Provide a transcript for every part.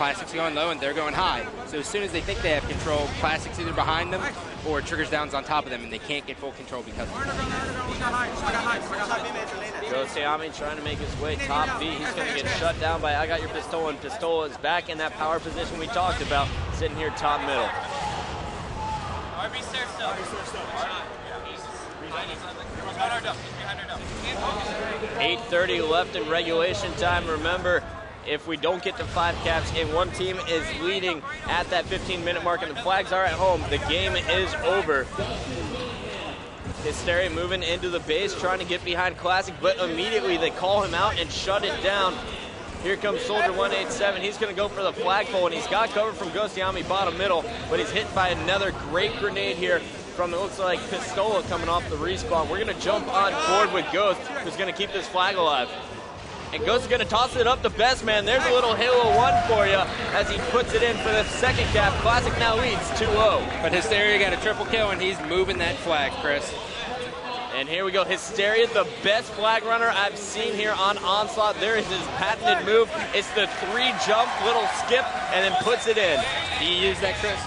Classic's going low and they're going high. So as soon as they think they have control, Classic's either behind them or Triggers Down's on top of them, and they can't get full control because of it. Ghostayame trying to make his way top B. He's going to get shut down by I Got Your Pistola, and Pistola is back in that power position we talked about, sitting here top middle. 8:30 left in regulation time. Remember, if we don't get to 5 caps and one team is leading at that 15-minute mark and the flags are at home, the game is over. Hysteria moving into the base, trying to get behind Classic, but immediately they call him out and shut it down. Here comes Soldier 187. He's going to go for the flagpole, and he's got cover from Ghostayame bottom middle, but he's hit by another great grenade here from, it looks like, Pistola coming off the respawn. We're going to jump on board with Ghost, who's going to keep this flag alive. And Ghost is going to toss it up to Best Man. There's a little Halo 1 for you as he puts it in for the second cap. Classic now leads 2-0. But Hysteria got a triple kill, and he's moving that flag, Chris. And here we go, Hysteria, the best flag runner I've seen here on Onslaught. There is his patented move. It's the 3-jump little skip and then puts it in. Do you use that, Chris?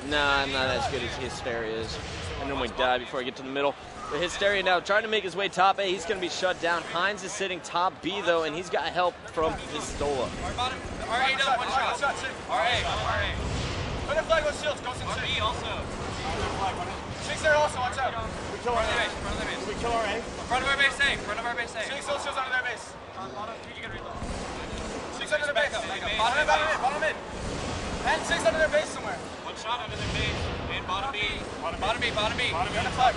Nah, I'm not as good as Hysteria is. I normally die before I get to the middle. But Hysteria now trying to make his way top A. He's going to be shut down. Hines is sitting top B, though, and he's got help from Pistola. RA does one shot. RA. Put a flag on shields. Ghost and B also. Six there also, watch out. We kill RA. Front of their base. We kill RA. Front of our base safe. Six shields under their base. Six under their base. Bottom mid. And six under their base somewhere. One shot under their base. And bottom B. Bottom B. Get the flag.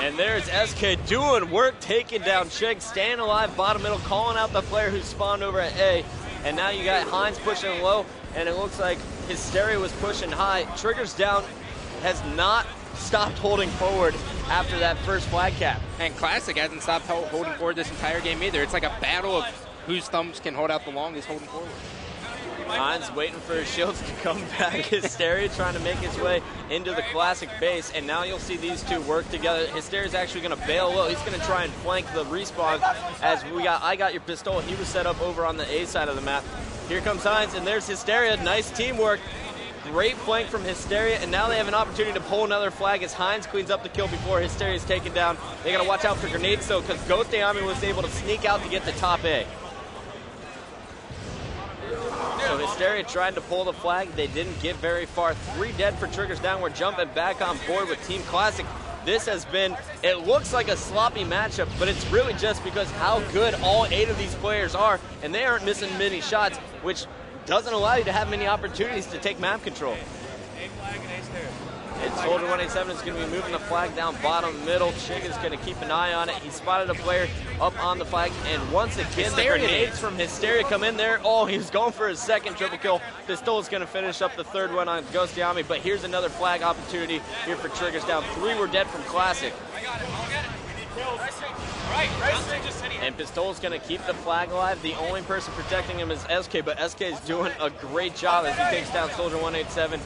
And there's SK doing work, taking down Chig, staying alive, bottom middle, calling out the player who spawned over at A. And now you got Hines pushing low, and it looks like Hysteria was pushing high. Triggers Down has not stopped holding forward after that first flag cap. And Classic hasn't stopped holding forward this entire game either. It's like a battle of whose thumbs can hold out the longest holding forward. Hines waiting for his shields to come back. Hysteria trying to make his way into the Classic base, and now you'll see these two work together. Hysteria's actually going to bail low. He's going to try and flank the respawn as I Got Your Pistola. He was set up over on the A side of the map. Here comes Hines, and there's Hysteria. Nice teamwork. Great flank from Hysteria, and now they have an opportunity to pull another flag as Hines cleans up the kill before Hysteria is taken down. They got to watch out for grenades, though, because Ghostayame was able to sneak out to get the top A. So Hysteria tried to pull the flag. They didn't get very far. 3 dead for Triggers Down. We're jumping back on board with Team Classic. This has been, it looks like a sloppy matchup, but it's really just because how good all 8 of these players are, and they aren't missing many shots, which doesn't allow you to have many opportunities to take map control. And Soldier 187 is going to be moving the flag down bottom middle. Chig is going to keep an eye on it. He spotted a player up on the flag, and once again, the grenades from Hysteria come in there. Oh, he was going for his second triple kill. Pistola's going to finish up the third one on Ghostayame, but here's another flag opportunity here for Triggers Down. 3 were dead from Classic. And Pistola's going to keep the flag alive. The only person protecting him is SK, but SK is doing a great job as he takes down Soldier 187.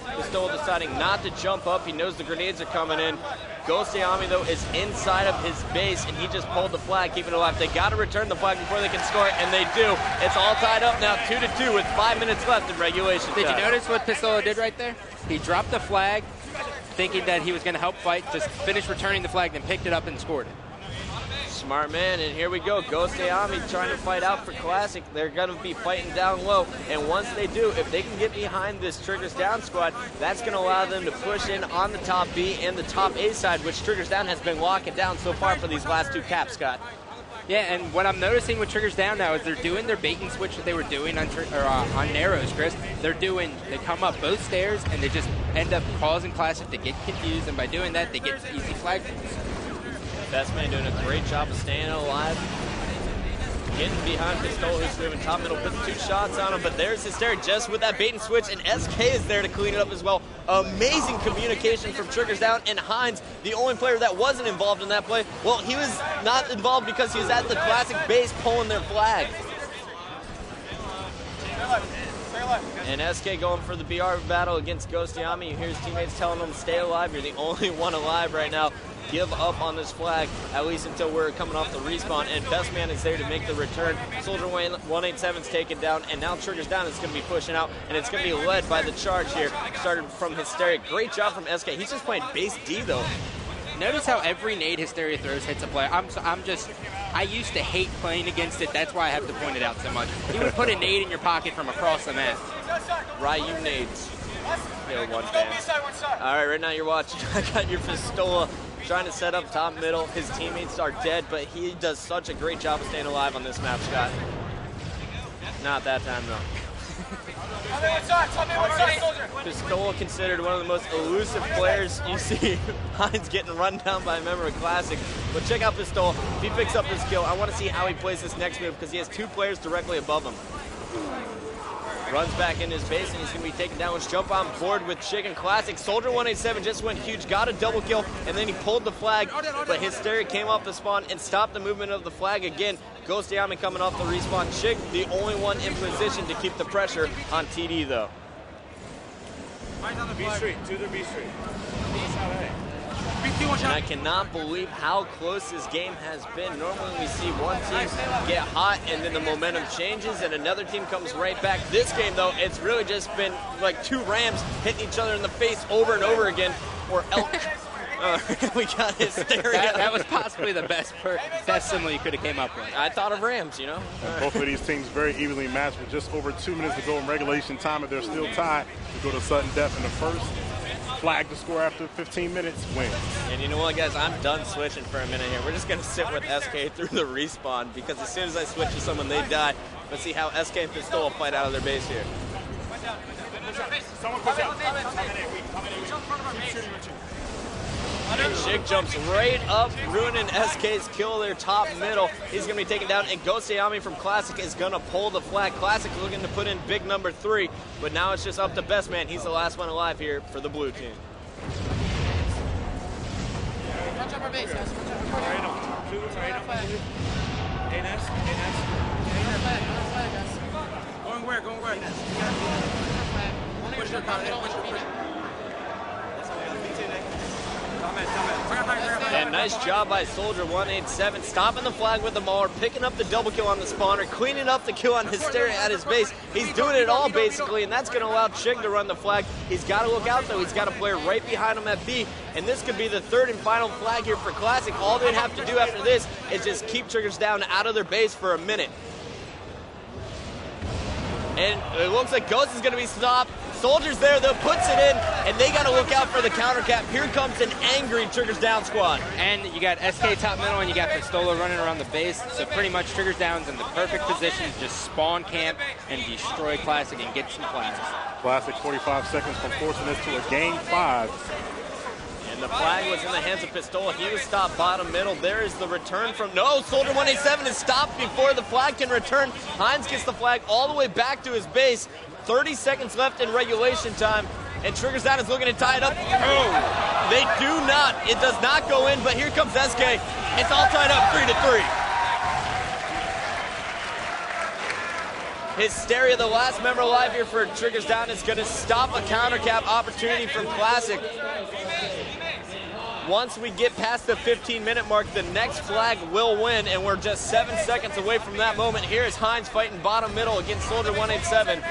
Pistola deciding not to jump up. He knows the grenades are coming in. Ghostayame, though, is inside of his base, and he just pulled the flag, keeping it alive. They got to return the flag before they can score it, and they do. It's all tied up now, 2-2, with 5 minutes left in regulation Did time. you notice what Pistola did right there? He dropped the flag, thinking that he was going to help fight, just finished returning the flag, then picked it up and scored it. Smart man, and here we go. Ghostayame trying to fight out for Classic. They're going to be fighting down low, and once they do, if they can get behind this Triggers Down squad, that's going to allow them to push in on the top B and the top A side, which Triggers Down has been locking down so far for these last 2 caps, Scott. Yeah, and what I'm noticing with Triggers Down now is they're doing their bait and switch that they were doing on Narrows, Chris. They come up both stairs, and they just end up causing Classic to get confused, and by doing that, they get easy flag pulls. Best Man doing a great job of staying alive. Getting behind Pistola, who's moving top middle, puts 2 shots on him, but there's Hysteria just with that bait and switch, and SK is there to clean it up as well. Amazing communication from Triggers Down, and Hines, the only player that wasn't involved in that play, well, he was not involved because he was at the Classic base pulling their flag. Stay alive. And SK going for the BR battle against Ghostayame. You hear his teammates telling him, stay alive. You're the only one alive right now. Give up on this flag, at least until we're coming off the respawn. And Best Man is there to make the return. Soldier 187's taken down, and now Triggers Down is going to be pushing out, and it's going to be led by the charge here. Started from Hysteria. Great job from SK. He's just playing base D, though. Notice how every nade Hysteria throws hits a player. I used to hate playing against it. That's why I have to point it out so much. You would put a nade in your pocket from across the map. RyaNoob nades. One fan. All right, right now you're watching. I got your Pistola trying to set up top middle. His teammates are dead, but he does such a great job of staying alive on this map, Scott. Not that time, though. Pistola considered one of the most elusive players. You see Hines getting run down by a member of Classic. But check out Pistola. If he picks up this kill, I want to see how he plays this next move because he has 2 players directly above him. Runs back in his base, and he's going to be taken down. Let's jump on board with Chicken Classic. Soldier 187 just went huge, got a double kill, and then he pulled the flag, but Hysteria came off the spawn and stopped the movement of the flag again. Ghostayame coming off the respawn. Chick, the only one in position to keep the pressure on TD, though. B Street, to the B Street. And I cannot believe how close this game has been. Normally we see one team get hot and then the momentum changes and another team comes right back. This game, though, it's really just been like 2 Rams hitting each other in the face over and over again. Or elk. We got Hysteria. That was possibly the best simile you could have came up with. I thought of Rams, you know. Both of these teams very evenly matched with just over 2 minutes to go in regulation time, and they're still tied to go to sudden death in the first. Flag to score after 15 minutes, wins. And you know what, guys? I'm done switching for a minute here. We're just going to sit with SK through the respawn because as soon as I switch to someone, they die. Let's see how SK and Pistola fight out of their base here. Someone push out. And Chick jumps right up, ruining SK's kill their top middle. He's going to be taken down, and Ghostayame from Classic is going to pull the flag. Classic looking to put in big number 3, but now it's just up to Best Man. He's the last one alive here for the blue team. Watch out our base, guys. Going where? Going where? And nice job by Soldier 187, stopping the flag with the mauler, picking up the double kill on the spawner, cleaning up the kill on Hysteria at his base. He's doing it all basically, and that's going to allow Chick to run the flag. He's got to look out though. He's got a player right behind him at B, and this could be the 3rd and final flag here for Classic. All they'd have to do after this is just keep Triggers Down out of their base for a minute. And it looks like Ghost is going to be stopped. Soldier's there, though, puts it in, and they got to look out for the counter cap. Here comes an angry Triggers Down squad. And you got SK top middle, and you got Pistola running around the base. So pretty much Triggers Down's in the perfect position to just spawn camp and destroy Classic and get some flags. Classic 45 seconds from forcing this to a game 5. And the flag was in the hands of Pistola. He was stopped bottom middle. There is the return from... No, Soldier 187 is stopped before the flag can return. Hines gets the flag all the way back to his base. 30 seconds left in regulation time, and Triggers Down is looking to tie it up. Oh, they do not. It does not go in, but here comes SK. It's all tied up 3-3. Hysteria, the last member alive here for Triggers Down, is going to stop a counter cap opportunity from Classic. Once we get past the 15-minute mark, the next flag will win, and we're just 7 seconds away from that moment. Here is Hines fighting bottom middle against Soldier 187.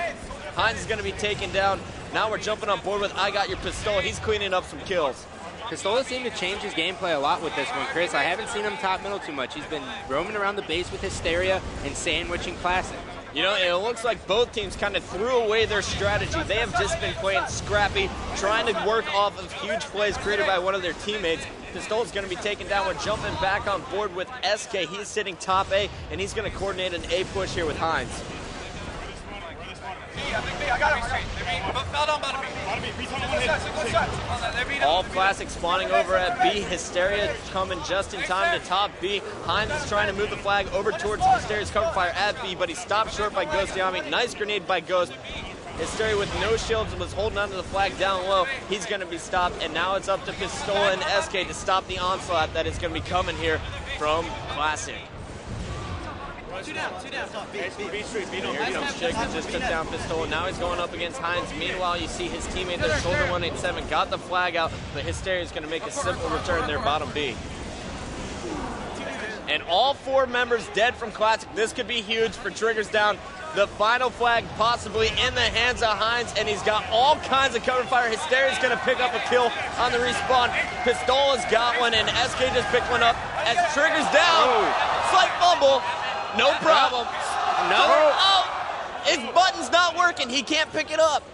Hines is going to be taken down. Now we're jumping on board with I Got Your Pistola. He's cleaning up some kills. Pistola seemed to change his gameplay a lot with this one, Chris. I haven't seen him top middle too much. He's been roaming around the base with Hysteria and sandwiching Classic. You know, it looks like both teams kind of threw away their strategy. They have just been playing scrappy, trying to work off of huge plays created by one of their teammates. Pistola's going to be taken down. We're jumping back on board with SK. He's sitting top A, and he's going to coordinate an A push here with Hines. All Classic spawning over at B. Hysteria coming just in time to top B. Hines is trying to move the flag over towards Hysteria's cover fire at B, but he's stopped short by Ghostayame. Nice grenade by Ghost. Hysteria with no shields was holding onto the flag down low. He's going to be stopped, and now it's up to Pistola and SK to stop the onslaught that is going to be coming here from Classic. Two down. Here you go. Shiggs just took down Pistola. Now he's going up against Hines. Meanwhile, you see his teammate there, Shoulder 187, got the flag out, but Hysteria is going to make a simple return there, bottom B. And all 4 members dead from Classic. This could be huge for Triggers Down. The final flag possibly in the hands of Hines, and he's got all kinds of cover fire. Hysteria's going to pick up a kill on the respawn. Pistola's got one, and SK just picked one up as Triggers Down. Slight fumble. No problem. His button's not working. He can't pick it up.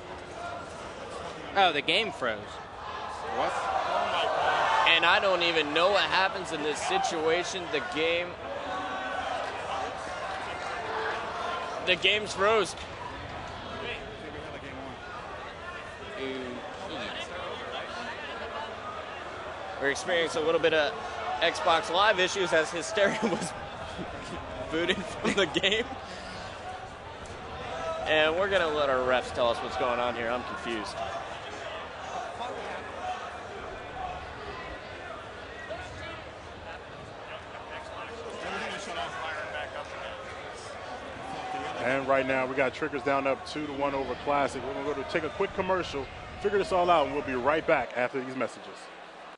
Oh, the game froze. What? And I don't even know what happens in this situation. The game's froze. We're experiencing a little bit of Xbox Live issues as Hysteria was booted from the game. And we're going to let our refs tell us what's going on here. I'm confused. And right now, we got Triggers Down up 2-1 over Classic. We're going to go to take a quick commercial, figure this all out, and we'll be right back after these messages.